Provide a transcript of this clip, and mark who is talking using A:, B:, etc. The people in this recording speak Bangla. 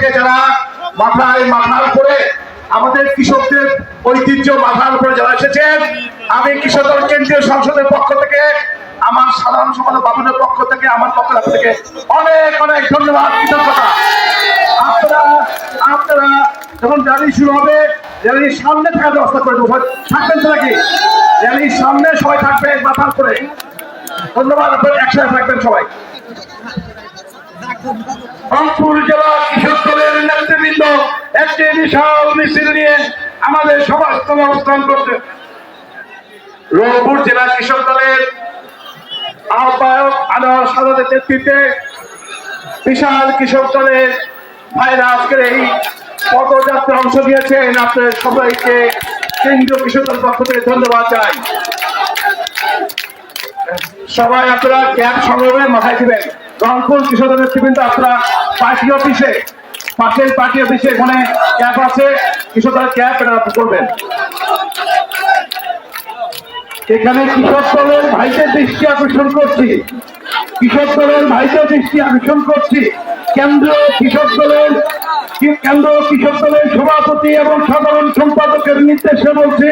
A: থেকে যারা মাথার উপরে আমাদের কৃষকদের ঐতিহ্য মাথার উপরে যারা এসেছেন, আমি কৃষক দল কেন্দ্রীয় সংসদের পক্ষ থেকে, আমার সাধারণ সম্পাদক বাবুদের পক্ষ থেকে, আমার পক্ষ থেকে অনেক অনেক ধন্যবাদ, কৃতজ্ঞতা। আপনারা যখন র্যালি শুরু হবে, র্যালির সামনে থাকার ব্যবস্থা করে দেবো। থাকবেন তো নাকি? র্যালির সামনে সবাই থাকবে মাথার উপরে। ধন্যবাদ। আপনারা একসাথে থাকবেন সবাই। রংপুর জেলা কৃষক দলের নেতৃবৃন্দ একটি বিশাল মিছিল নিয়ে আমাদের সভাস্থলে অবস্থান করছে। রংপুর জেলা কৃষক দলের আহ্বায়ক আনোয়ার সাদাতের নেতৃত্বে বিশাল কৃষক দলের ভাইরা আজকের এই পদযাত্রা অংশ নিয়েছেন। আপনাদের সবাইকে কেন্দ্রীয় কৃষক দলের পক্ষ থেকে ধন্যবাদ জানাই। সবাই আপনারা ক্যাব সংগ্রহে মাথায় দিবেন। রংপুর কৃষক দলের নেতৃবৃন্দ আপনারা পার্টি অফিসে, পাশের পার্টি অফিসে এখানে ক্যাব আছে, কৃষক দলের ক্যাব এটা করবেন। এখানে কৃষক দলের ভাইদের দৃষ্টি আকর্ষণ করছি, কেন্দ্রীয় কৃষক দলের সভাপতি এবং সাধারণ সম্পাদকের নির্দেশে বলছি